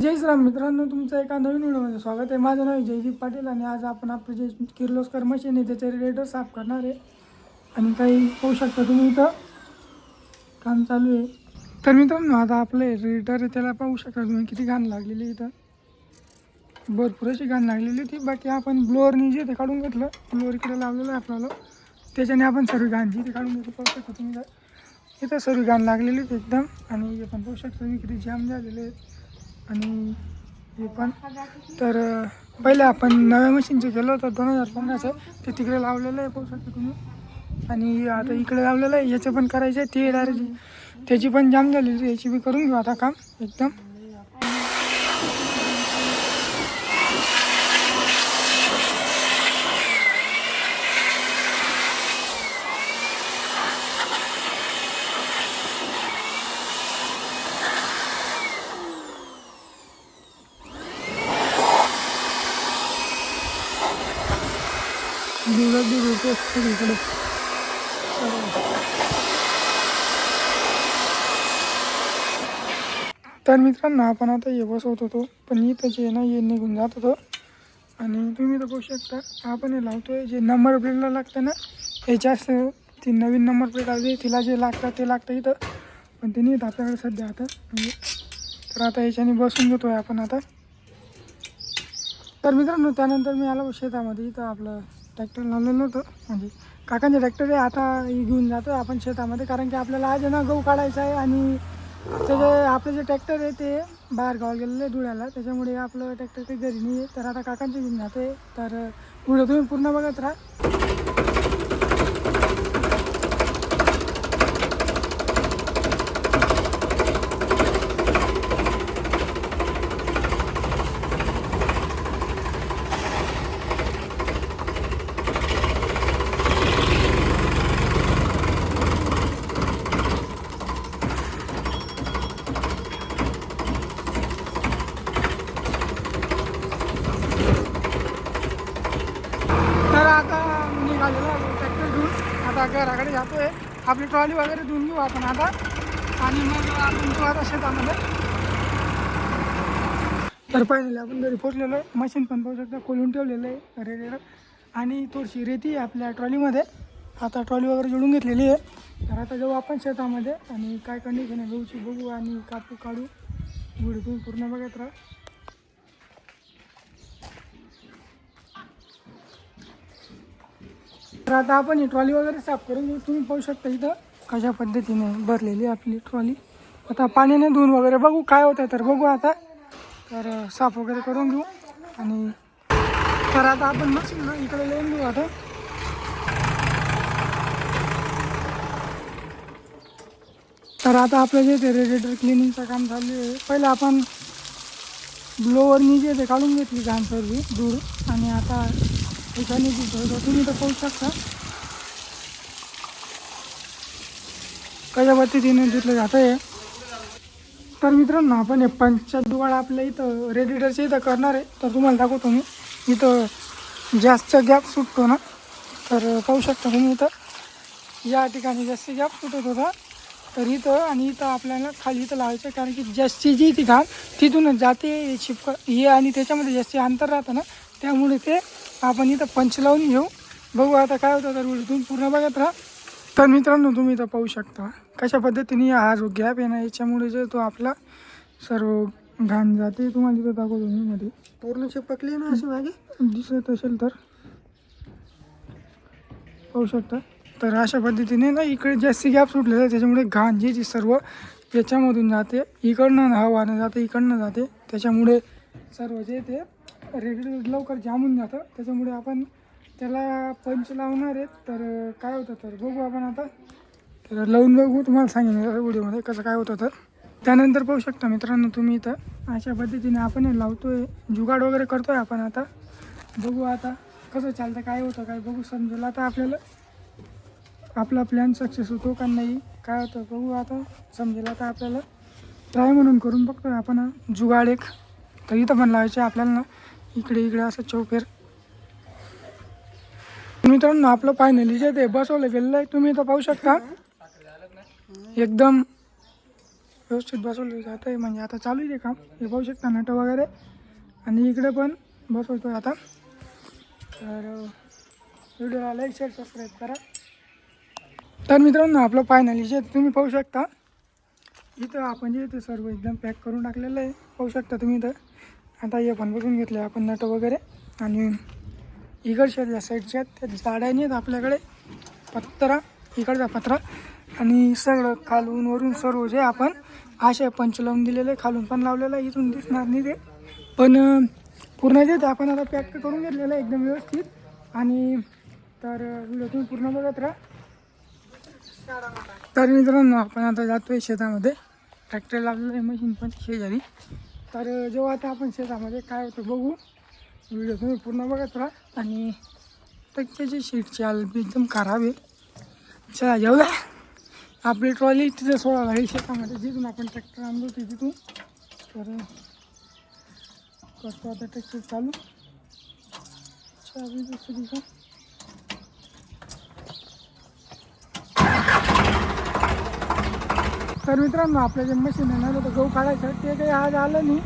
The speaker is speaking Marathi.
जय श्रीराम मित्रांनो, तुमचं एका नवीन व्हिडिओमध्ये स्वागत आहे. माझं नाव जयदीप पाटील आणि आज आपण आपलं जे किर्लोस्कर मशीन आहे त्याचे रेडिएटर साफ करणार आहे. आणि काही पाहू शकता तुम्ही इथं काम चालू आहे. तर मित्रांनो, आता आपलं रेडिएटर आहे त्याला पाहू शकता तुम्ही किती घाण लागलेली आहे. इथं भरपूर अशी घाण लागलेली होती. बाकी आपण ब्लोअरनी जे ते काढून घेतलं. ब्लोअर इकडे लावलेलं आहे आपल्याला, त्याच्याने आपण सर्व घाण जी ते काढून घेतो. पाहू शकता तुम्ही इथं सर्व घाण लागलेली होती एकदम. आणि हे पण पाहू शकता तुम्ही किती जाम झालेले आहेत. आणि हे पण तर पहिले आपण नव्या मशीनचे गेलो होतं 2015चं, ते तिकडे लावलेलं आहे पाहू शकता तुम्ही. आणि आता इकडे लावलेलं आहे. याचं पण करायचं आहे ते डायरेक्ट, त्याची पण जाम झालेली, याची बी करून घेऊ आता काम एकदम. इकडे तर मित्रांनो, आपण आता हे बसवत होतो, पण इथं जे ना हे निघून जात होतं. आणि तुम्ही तर बघू शकता आपण हे लावतोय. जे नंबर प्लेटला लागतं ना, हे जास्त ती नवीन नंबर प्लेट आली, तिला जे लागतं ते लागतं इथं, पण ते नाही येत आपल्याकडे सध्या आता. म्हणजे तर आता याच्याने बसून घेतोय आपण आता. तर मित्रांनो, त्यानंतर मी आलो शेतामध्ये. इथं आपलं ट्रॅक्टर लावलेलं होतं, म्हणजे काकांचे ट्रॅक्टर आहे. आता घेऊन जातो आहे आपण शेतामध्ये, कारण की आपल्याला आज ना गहू काढायचा आहे. आणि त्याचे आपलं जे ट्रॅक्टर आहे ते बाहेर गावाला गेलेलं आहे धुळ्याला, त्याच्यामुळे आपलं ट्रॅक्टर काही घरी नाही आहे. तर आता काकांचे घेऊन जातो आहे. तर व्हिडिओ तुम्ही पूर्ण बघत राहा. तर आता निघालेलो आहे ट्रॅक्टर घेऊन. आता घराकडे जातो आहे. आपली ट्रॉली वगैरे धुवून घेऊ आपण आता, आणि मग आपण तू आता शेतामध्ये. तर फायनली आपण घरी पोचलेलो आहे. मशीन पण पाहू शकता खोलून ठेवलेलं आहे रेडिएटर. आणि थोडीशी रेती आहे आपल्या ट्रॉलीमध्ये. आता ट्रॉली वगैरे जोडून घेतलेली आहे. तर आता जाऊ आपण शेतामध्ये आणि काय कंडिशन आहे गहूची बघू आणि काढू. व्हिडिओ तुम्ही पूर्ण बघत राहा. तर आता आपण ही ट्रॉली वगैरे साफ करून घेऊ. तुम्ही पाहू शकता इथं कशा पद्धतीने भरलेली आपली ट्रॉली. आता पाण्याने धुवून वगैरे बघू काय होतं, तर बघू आता. तर साफ वगैरे करून घेऊ. आणि तर आता आपण मशीन ना इकडे लावून घेऊ आता. तर आता आपलं जे ते रेडिएटर क्लिनिंगचं काम चालू आहे. पहिलं आपण ब्लोअरनी जे ते काढून घेतली घाण सर्व दूर. आणि आता एकाने तुम्ही तर पाहू शकता कशा पद्धतीने धुतलं जातं आहे. तर मित्रांनो, आपण हे पंचायत जुगाड आपल्या इथं रेडिएटरच्या इथं करणार आहे. तर तुम्हाला दाखवतो मी. इथं जास्त गॅप सुटतो ना, तर पाहू शकता तुम्ही इथं या ठिकाणी जास्त गॅप सुटत होता. तर इथं आणि इथं आपल्याला खाली इथं लावायचं, कारण की जास्ती जी ती घाण तिथूनच जाते हे आणि त्याच्यामध्ये जास्त अंतर राहतं ना, त्यामुळे ते आपण इथं पंच लावून घेऊ. बघू आता काय होतं. तर तुम्ही पूर्ण बघत राहा. तर मित्रांनो, तुम्ही इथं पाहू शकता कशा पद्धतीने हा जो गॅप आहे ना, याच्यामुळे जे तो आपला सर्व घाण जाते. तुम्हाला इथं दाखवतो मी मध्ये पूर्ण चिपकली ना अशी मागे दिसत असेल तर पाहू शकता. तर अशा पद्धतीने ना इकडे जास्त गॅप सुटलेला आहे, त्याच्यामुळे घाण जी सर्व याच्यामधून जाते. इकडनं हवानं जाते, इकडनं जाते, त्याच्यामुळे सर्व जे ते रेडिएटर लवकर जामून जातं. त्याच्यामुळे आपण त्याला पंच लावणार आहेत. तर काय होतं तर बघू आपण आता. तर लावून बघू, तुम्हाला सांगेन व्हिडिओमध्ये कसं काय होतं. तर त्यानंतर पाहू शकता मित्रांनो तुम्ही इथं अशा पद्धतीने आपण हे लावतोय, जुगाड वगैरे करतोय आपण. आता बघू आता कसं चालतं, काय होतं काय बघू, समजेल आता आपल्याला आपला प्लॅन सक्सेस होतो का नाही, काय होतं बघू आता, समजेल आता आपल्याला. ट्राय म्हणून करून बघतोय आपण जुगाड एक. तर इथं पण लावायचे आपल्याला ना, इकडे इकडे असं चौफेर. मित्रांनो, आपलं फायनली जे ते बसवलं गेलेलं आहे, तुम्ही इथं पाहू शकता एकदम व्यवस्थित बसवलं जात आहे. म्हणजे आता चालू आहे ते काम. हे पाहू शकता नट वगैरे. आणि इकडे पण बसवतो आता. तर व्हिडिओला लाईक शेअर सबस्क्राईब करा. तर मित्रांनो आपलं फायनली जे तुम्ही पाहू शकता इथं आपण जे इथं सर्व एकदम पॅक करून टाकलेलं आहे. पाहू शकता तुम्ही इथं. आता हे पण बघून घेतले आपण नट वगैरे. आणि इकडच्या ज्या साईडच्या त्या जाड्या नाहीत आपल्याकडे पत्रा, इकडचा पत्रा. आणि सगळं खालून वरून सर्व जे आपण असे पंच लावून दिलेले, खालून पण लावलेलं आहे. इथून दिसणार नाही ते, पण पूर्ण जे आपण आता पॅक करून घेतलेलं आहे एकदम व्यवस्थित. आणि तर व्हिडिओ तुम्ही पूर्ण बघत राहा. तर मित्रांनो आपण आता जातो आहे शेतामध्ये. ट्रॅक्टर लावलेलं आहे, मशीन पण शेजारी. तर जेव्हा आता आपण शेतामध्ये काय होतं बघू. व्हिडिओ तुम्ही पूर्ण बघत राहा. आणि ट्रॅक्टरची शीट चाल एकदम खराब आहे. चला जाऊ द्या. आपली ट्रॉली तिथं सोडावं लागेल शेतामध्ये, जिथून आपण ट्रॅक्टर आणलो होती तिथून. तर करतो आता ट्रॅक्टर चालू. चावी दुसरी का. तर मित्रांनो आपलं जे मशीन आहे ना तर गहू काढायचं ते काही आज आलं नाही.